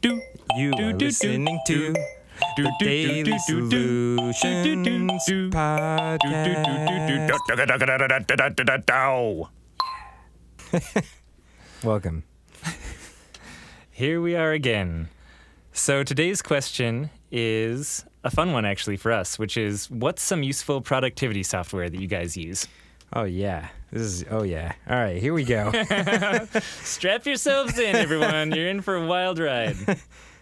You are listening to the Daily Solutions Podcast. Welcome. Here we are again. So today's question is a fun one actually for us, which is what's some useful productivity software that you guys use? Oh yeah. All right, here we go. Strap yourselves in, everyone. You're in for a wild ride.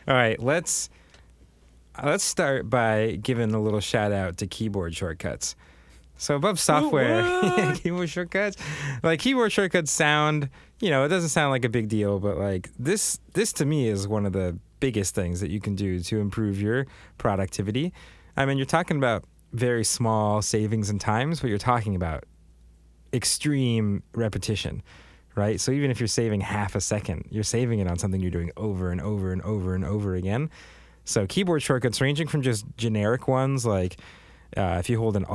All right, let's start by giving a little shout out to keyboard shortcuts. So above software, keyboard shortcuts, like keyboard shortcuts sound, it doesn't sound like a big deal, but like this to me is one of the biggest things that you can do to improve your productivity. I mean, you're talking about very small savings in times, but you're talking about extreme repetition, right? So even if you're saving half a second, you're saving it on something you're doing over and over and over and over again. So keyboard shortcuts ranging from just generic ones like if you hold an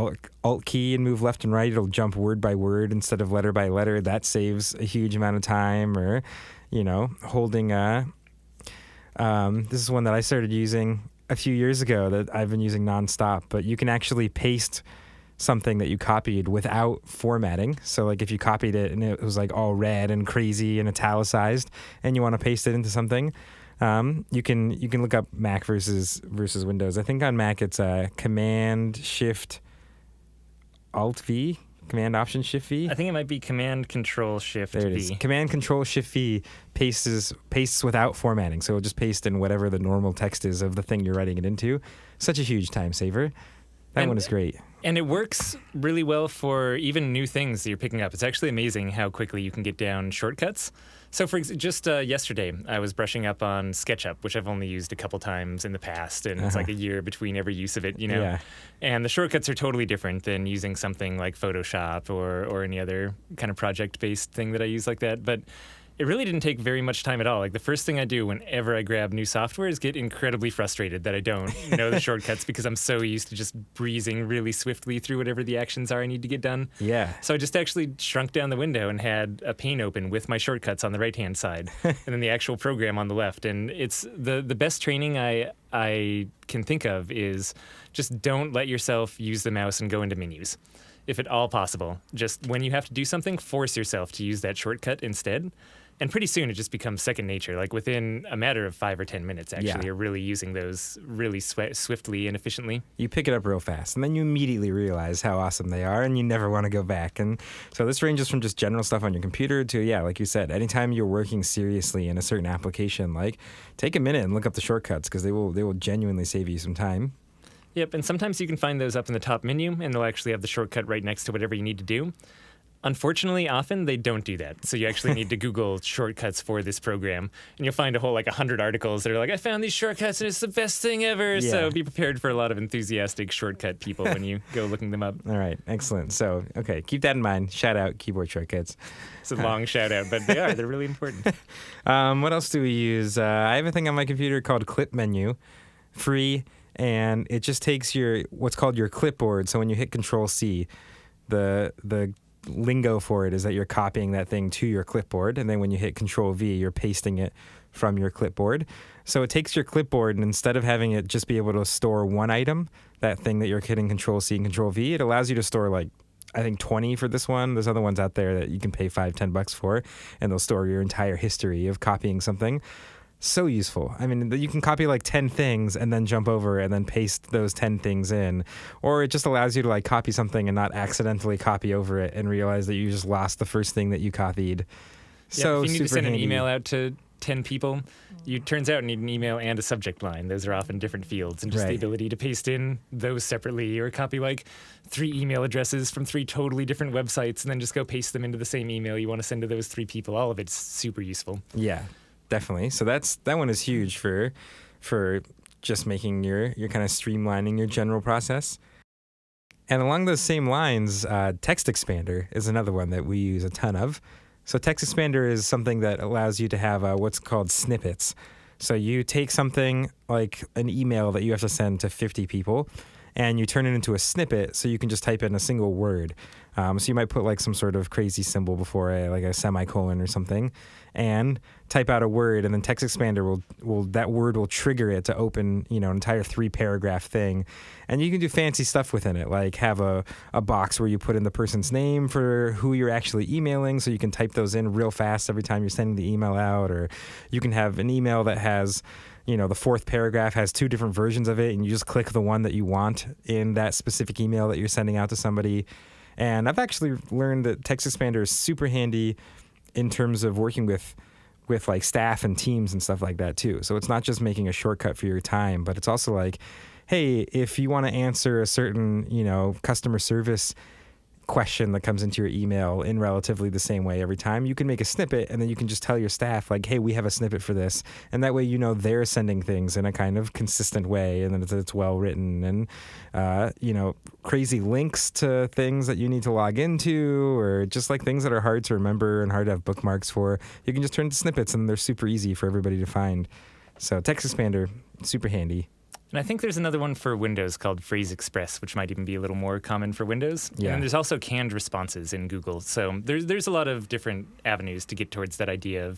alt key and move left and right, it'll jump word by word instead of letter by letter. That saves a huge amount of time. Or, holding this is one that I started using a few years ago that I've been using nonstop. But you can actually paste something that you copied without formatting. So like if you copied it and it was like all red and crazy and italicized and you want to paste it into something, you can look up Mac versus Windows. I think on Mac it's Command Shift Alt V, Command Option Shift V. I think it might be Command Control Shift V. There it is. Command Control Shift V pastes without formatting. So it'll just paste in whatever the normal text is of the thing you're writing it into. Such a huge time saver. That one is great. And it works really well for even new things that you're picking up. It's actually amazing how quickly you can get down shortcuts. So for just yesterday, I was brushing up on SketchUp, which I've only used a couple times in the past, and it's like a year between every use of it, Yeah. And the shortcuts are totally different than using something like Photoshop or any other kind of project-based thing that I use like that. But it really didn't take very much time at all. Like the first thing I do whenever I grab new software is get incredibly frustrated that I don't know the shortcuts because I'm so used to just breezing really swiftly through whatever the actions are I need to get done. Yeah. So I just actually shrunk down the window and had a pane open with my shortcuts on the right-hand side and then the actual program on the left. And it's the best training I can think of is just don't let yourself use the mouse and go into menus. If at all possible, just when you have to do something, force yourself to use that shortcut instead. And pretty soon it just becomes second nature. Like within a matter of 5 or 10 minutes, actually, you're really using those really swiftly and efficiently. You pick it up real fast, and then you immediately realize how awesome they are, and you never want to go back. And so this ranges from just general stuff on your computer to, like you said, anytime you're working seriously in a certain application, like take a minute and look up the shortcuts because they will genuinely save you some time. Yep, and sometimes you can find those up in the top menu, and they'll actually have the shortcut right next to whatever you need to do. Unfortunately, often they don't do that. So you actually need to Google shortcuts for this program. And you'll find a whole 100 articles that are like, I found these shortcuts and it's the best thing ever. Yeah. So be prepared for a lot of enthusiastic shortcut people when you go looking them up. All right, excellent. So, okay, keep that in mind. Shout out keyboard shortcuts. It's a long shout out, but they're really important. What else do we use? I have a thing on my computer called Clip Menu, free, and it just takes what's called your clipboard. So when you hit Control-C, the lingo for it is that you're copying that thing to your clipboard, and then when you hit Control-V, you're pasting it from your clipboard. So it takes your clipboard, and instead of having it just be able to store one item, that thing that you're hitting Control-C and Control-V, it allows you to store I think 20 for this one. There's other ones out there that you can pay $5-10 for, and they'll store your entire history of copying something. So useful. I mean, you can copy 10 things and then jump over and then paste those 10 things in. Or it just allows you to copy something and not accidentally copy over it and realize that you just lost the first thing that you copied. So if you need to send handy. an email out to 10 people, turns out you need an email and a subject line. Those are often different fields. And just the ability to paste in those separately or copy 3 email addresses from 3 totally different websites and then just go paste them into the same email you want to send to those 3 people. All of it's super useful. Yeah. Definitely. So that one is huge for just making your kind of streamlining your general process. And along those same lines, TextExpander is another one that we use a ton of. So TextExpander is something that allows you to have what's called snippets. So you take something like an email that you have to send to 50 people, and you turn it into a snippet so you can just type in a single word. So you might put like some sort of crazy symbol before like a semicolon or something, and type out a word, and then TextExpander will that word will trigger it to open, an entire 3-paragraph thing. And you can do fancy stuff within it, like have a box where you put in the person's name for who you're actually emailing, so you can type those in real fast every time you're sending the email out. Or you can have an email that has, the 4th paragraph has 2 different versions of it, and you just click the one that you want in that specific email that you're sending out to somebody. And I've actually learned that TextExpander is super handy in terms of working with like staff and teams and stuff like that too. So it's not just making a shortcut for your time, but it's also like, hey, if you want to answer a certain, customer service question that comes into your email in relatively the same way every time, you can make a snippet, and then you can just tell your staff like, hey, we have a snippet for this. And that way, they're sending things in a kind of consistent way, and then it's well written, and, crazy links to things that you need to log into, or just like things that are hard to remember and hard to have bookmarks for. You can just turn to snippets, and they're super easy for everybody to find. So TextExpander, super handy. And I think there's another one for Windows called Phrase Express, which might even be a little more common for Windows. Yeah. And there's also canned responses in Google. So there's a lot of different avenues to get towards that idea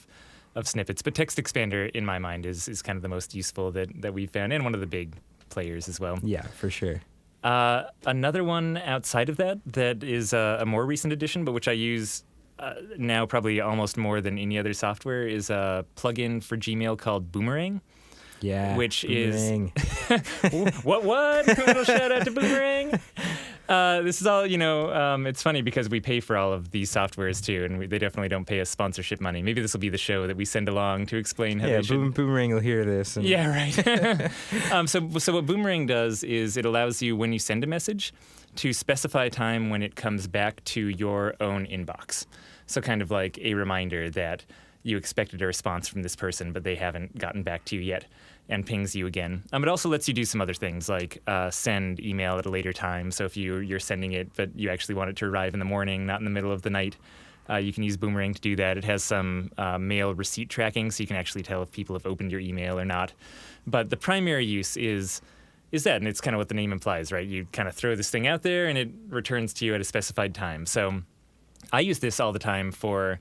of snippets. But TextExpander, in my mind, is kind of the most useful that we've found, and one of the big players as well. Yeah, for sure. Another one outside of that is a more recent addition, but which I use now probably almost more than any other software, is a plugin for Gmail called Boomerang. Yeah, which Boomerang. Is what? A little shout out to Boomerang. This is all, it's funny because we pay for all of these softwares too, and they definitely don't pay us sponsorship money. Maybe this will be the show that we send along to explain how they should... Boomerang will hear this. And... Yeah, right. So what Boomerang does is it allows you, when you send a message, to specify a time when it comes back to your own inbox. So kind of like a reminder that you expected a response from this person, but they haven't gotten back to you yet, and pings you again. It also lets you do some other things, like send email at a later time. So if you're sending it, but you actually want it to arrive in the morning, not in the middle of the night, you can use Boomerang to do that. It has some mail receipt tracking, so you can actually tell if people have opened your email or not. But the primary use is that, and it's kind of what the name implies, right? You kind of throw this thing out there, and it returns to you at a specified time. So I use this all the time for...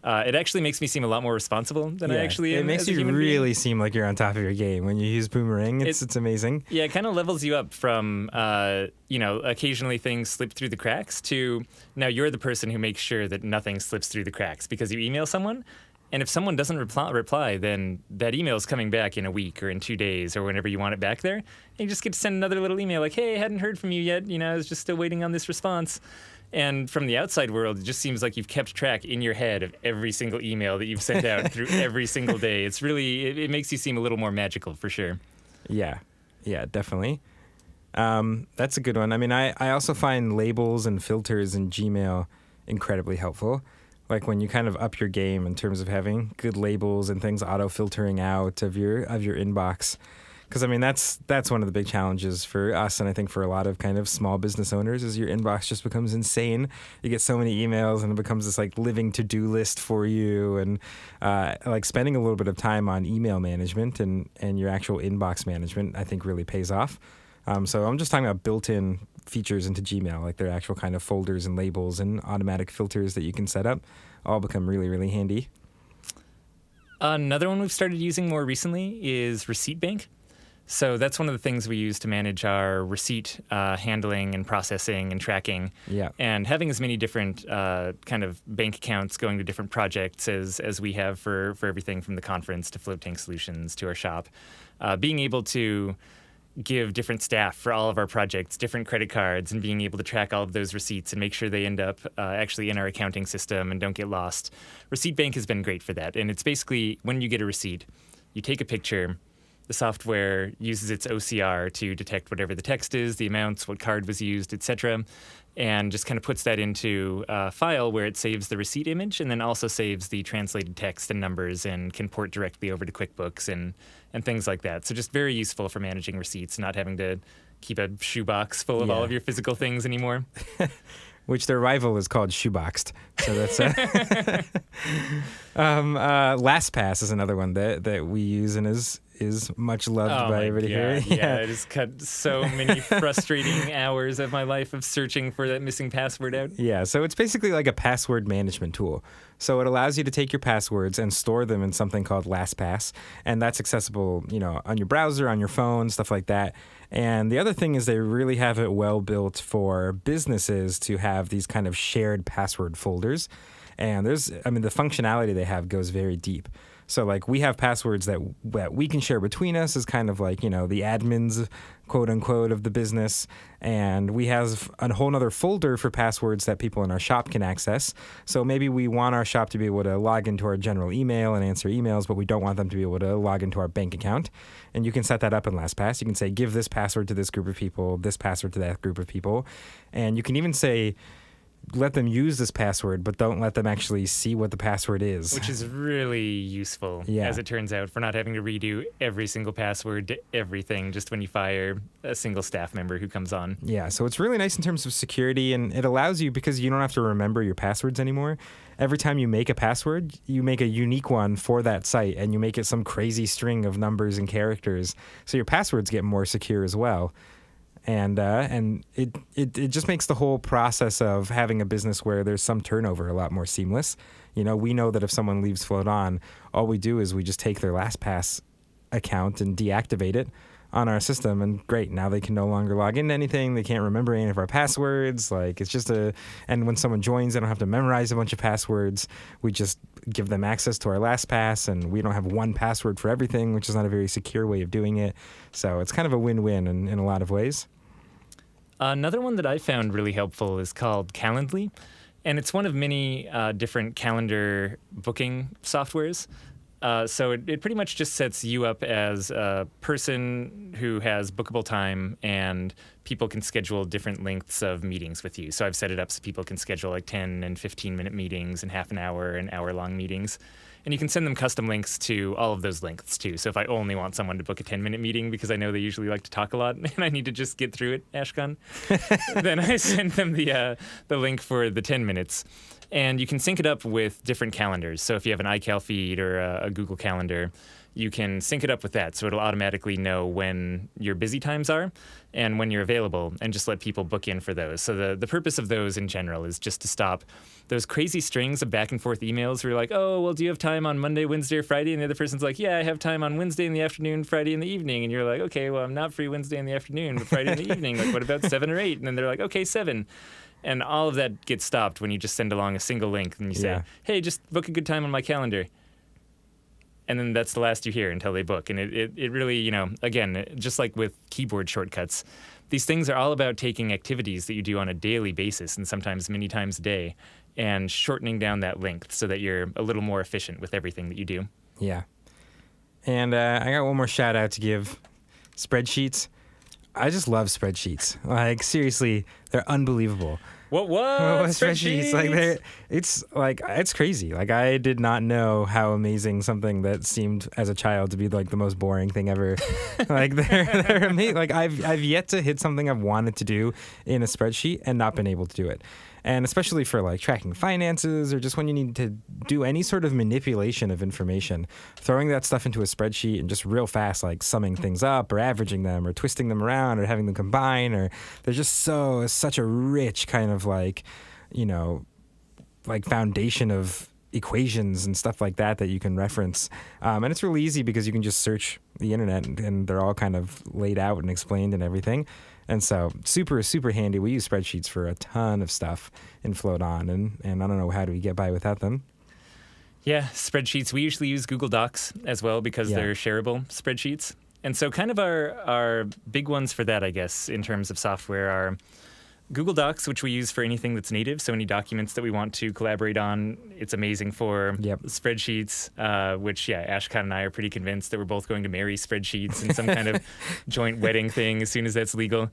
it actually makes me seem a lot more responsible than I actually am. It makes you really seem like you're on top of your game when you use Boomerang. It's amazing. Yeah, it kind of levels you up from, occasionally things slip through the cracks to now you're the person who makes sure that nothing slips through the cracks because you email someone. And if someone doesn't reply, then that email is coming back in a week or in 2 days or whenever you want it back there. And you just get to send another little email like, hey, I hadn't heard from you yet. I was just still waiting on this response. And from the outside world, it just seems like you've kept track in your head of every single email that you've sent out through every single day. It's really, it makes you seem a little more magical for sure. Yeah, definitely. That's a good one. I mean, I also find labels and filters in Gmail incredibly helpful. Like when you kind of up your game in terms of having good labels and things auto-filtering out of your inbox. Because, I mean, that's one of the big challenges for us, and I think for a lot of kind of small business owners, is your inbox just becomes insane. You get so many emails, and it becomes this, like, living to-do list for you, and, like, spending a little bit of time on email management and your actual inbox management, I think, really pays off. So I'm just talking about built-in features into Gmail, like their actual kind of folders and labels and automatic filters that you can set up, all become really, really handy. Another one we've started using more recently is Receipt Bank. So that's one of the things we use to manage our receipt handling and processing and tracking. Yeah. And having as many different kind of bank accounts going to different projects as we have for everything from the conference to Float Tank Solutions to our shop. Being able to give different staff for all of our projects different credit cards and being able to track all of those receipts and make sure they end up actually in our accounting system and don't get lost. Receipt Bank has been great for that. And it's basically when you get a receipt, you take a picture. The software uses its OCR to detect whatever the text is, the amounts, what card was used, etc., and just kind of puts that into a file where it saves the receipt image and then also saves the translated text and numbers and can port directly over to QuickBooks and things like that. So just very useful for managing receipts, not having to keep a shoebox full of all of your physical things anymore. Which their rival is called Shoeboxed. So that's LastPass is another one that we use and is is much loved Oh by my everybody here. God. Yeah, it has cut so many frustrating hours of my life of searching for that missing password out. Yeah, so it's basically like a password management tool. So it allows you to take your passwords and store them in something called LastPass, and that's accessible, on your browser, on your phone, stuff like that. And the other thing is they really have it well built for businesses to have these kind of shared password folders. And the functionality they have goes very deep. So like we have passwords that we can share between us as kind of like, the admins, quote unquote, of the business. And we have a whole nother folder for passwords that people in our shop can access. So maybe we want our shop to be able to log into our general email and answer emails, but we don't want them to be able to log into our bank account. And you can set that up in LastPass. You can say, give this password to this group of people, this password to that group of people. And you can even say, let them use this password, but don't let them actually see what the password is. Which is really useful, as it turns out, for not having to redo every single password to everything just when you fire a single staff member who comes on. Yeah, so it's really nice in terms of security, and it allows you, because you don't have to remember your passwords anymore. Every time you make a password, you make a unique one for that site, and you make it some crazy string of numbers and characters, so your passwords get more secure as well. And it just makes the whole process of having a business where there's some turnover a lot more seamless. We know that if someone leaves Float on, all we do is we just take their LastPass account and deactivate it on our system, and great, now they can no longer log into anything. They can't remember any of our passwords. Like, it's just and when someone joins, they don't have to memorize a bunch of passwords. We just give them access to our LastPass, and we don't have one password for everything, which is not a very secure way of doing it. So it's kind of a win-win in a lot of ways. Another one that I found really helpful is called Calendly, and it's one of many different calendar booking softwares. So it pretty much just sets you up as a person who has bookable time, and people can schedule different lengths of meetings with you. So I've set it up so people can schedule like 10 and 15-minute meetings and half an hour and hour-long meetings. And you can send them custom links to all of those lengths, too. So if I only want someone to book a 10-minute meeting because I know they usually like to talk a lot and I need to just get through it, Ashkahn, then I send them the link for the 10 minutes. And you can sync it up with different calendars. So if you have an iCal feed or a Google Calendar, you can sync it up with that. So it'll automatically know when your busy times are and when you're available, and just let people book in for those. So the purpose of those in general is just to stop those crazy strings of back and forth emails where you're like, oh, well, do you have time on Monday, Wednesday, or Friday? And the other person's like, yeah, I have time on Wednesday in the afternoon, Friday in the evening. And you're like, okay, well, I'm not free Wednesday in the afternoon, but Friday in the evening. Like, what about 7 or 8? And then they're like, okay, 7. And all of that gets stopped when you just send along a single link and you say, hey, just book a good time on my calendar. And then that's the last you hear until they book. And it really, again, just like with keyboard shortcuts, these things are all about taking activities that you do on a daily basis and sometimes many times a day and shortening down that length so that you're a little more efficient with everything that you do. Yeah. And I got one more shout out to give. Spreadsheets. I just love spreadsheets. Like, seriously, they're unbelievable. What? Spreadsheets? Like, it's crazy. Like, I did not know how amazing something that seemed as a child to be like the most boring thing ever. Like, they're amazing. Like, I've yet to hit something I've wanted to do in a spreadsheet and not been able to do it. And especially for like tracking finances or just when you need to do any sort of manipulation of information, throwing that stuff into a spreadsheet and just real fast, like summing things up or averaging them or twisting them around or having them combine, or they're just such a rich kind of like, like foundation of equations and stuff like that you can reference. And it's really easy because you can just search the internet and they're all kind of laid out and explained and everything. And so super, super handy. We use spreadsheets for a ton of stuff in Float On, and I don't know how do we get by without them. Yeah, spreadsheets. We usually use Google Docs as well because they're shareable spreadsheets. And so kind of our big ones for that, I guess, in terms of software are Google Docs, which we use for anything that's native. So any documents that we want to collaborate on, it's amazing for. Spreadsheets, which, Ashkahn and I are pretty convinced that we're both going to marry spreadsheets in some kind of joint wedding thing as soon as that's legal.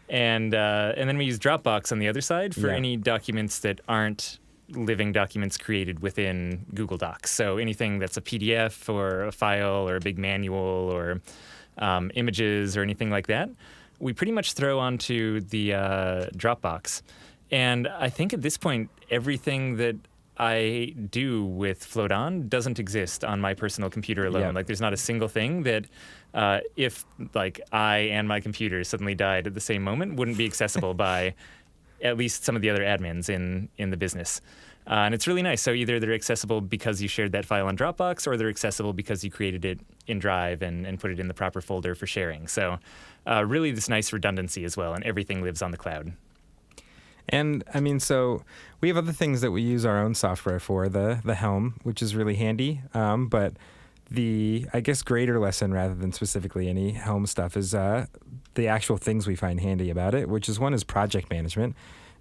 And then we use Dropbox on the other side for any documents that aren't living documents created within Google Docs. So anything that's a PDF or a file or a big manual or images or anything like that, we pretty much throw onto the Dropbox. And I think at this point, everything that I do with Float On doesn't exist on my personal computer alone. Yeah. Like, there's not a single thing that if like I and my computer suddenly died at the same moment, wouldn't be accessible by at least some of the other admins in the business. And it's really nice. So either they're accessible because you shared that file on Dropbox, or they're accessible because you created it in Drive and put it in the proper folder for sharing. So really this nice redundancy as well, and everything lives on the cloud. And I mean, so we have other things that we use our own software for, the Helm, which is really handy. But the, I guess, greater lesson rather than specifically any Helm stuff is the actual things we find handy about it, which is one is project management.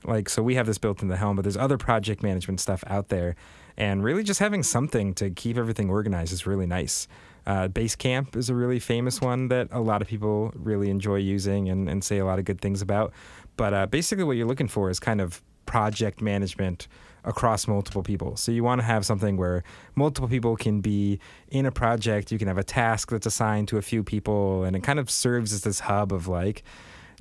Like, so we have this built in the Helm, but there's other project management stuff out there. And really just having something to keep everything organized is really nice. Basecamp is a really famous one that a lot of people really enjoy using and say a lot of good things about. But basically what you're looking for is kind of project management across multiple people. So you want to have something where multiple people can be in a project. You can have a task that's assigned to a few people, and it kind of serves as this hub of like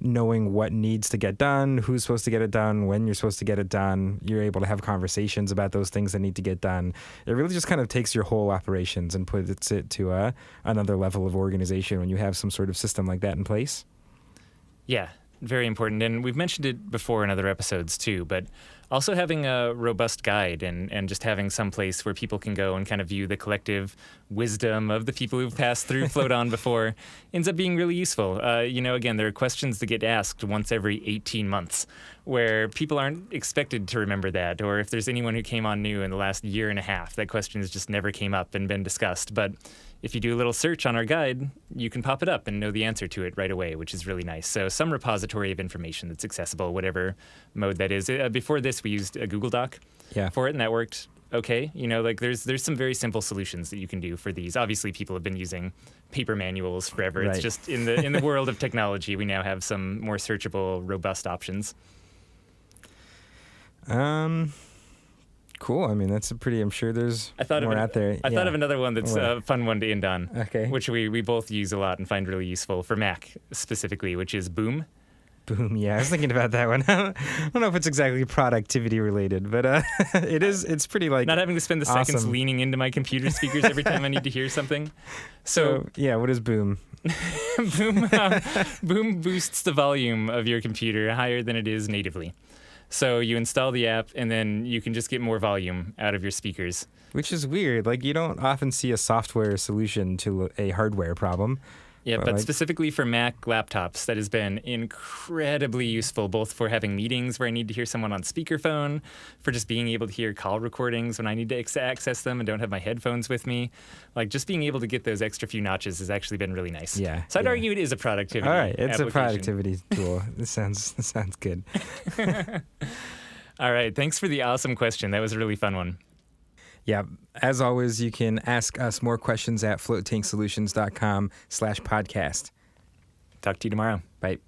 knowing what needs to get done, who's supposed to get it done, when you're supposed to get it done. You're able to have conversations about those things that need to get done. It really just kind of takes your whole operations and puts it to another level of organization when you have some sort of system like that in place. Yeah, very important. And we've mentioned it before in other episodes too, but also having a robust guide and just having some place where people can go and kind of view the collective wisdom of the people who've passed through Float On before ends up being really useful. Again, there are questions that get asked once every 18 months where people aren't expected to remember that. Or if there's anyone who came on new in the last year and a half, that question has just never came up and been discussed. But if you do a little search on our guide, you can pop it up and know the answer to it right away, which is really nice. So some repository of information that's accessible, whatever mode that is. Before this, we used a Google Doc for it, and that worked okay. There's some very simple solutions that you can do for these. Obviously, people have been using paper manuals forever. Right. It's just in the world of technology, we now have some more searchable, robust options. Cool. I mean, that's a pretty, I'm sure there's more out there. I thought of another one that's a fun one to end on, Okay. which we both use a lot and find really useful for Mac specifically, which is Boom. Boom. Yeah, I was thinking about that one. I don't know if it's exactly productivity related, but it's pretty like Not having to spend the seconds awesome. leaning into my computer speakers every time I need to hear something. So yeah, what is Boom? Boom boosts the volume of your computer higher than it is natively. So you install the app, and then you can just get more volume out of your speakers. Which is weird. Like, you don't often see a software solution to a hardware problem. Yeah, but like, specifically for Mac laptops, that has been incredibly useful, both for having meetings where I need to hear someone on speakerphone, for just being able to hear call recordings when I need to access them and don't have my headphones with me. Like, just being able to get those extra few notches has actually been really nice. Yeah. So I'd argue it is a productivity All right, it's application. a productivity tool. This sounds good. All right, thanks for the awesome question. That was a really fun one. Yeah. As always, you can ask us more questions at floattanksolutions.com/podcast. Talk to you tomorrow. Bye.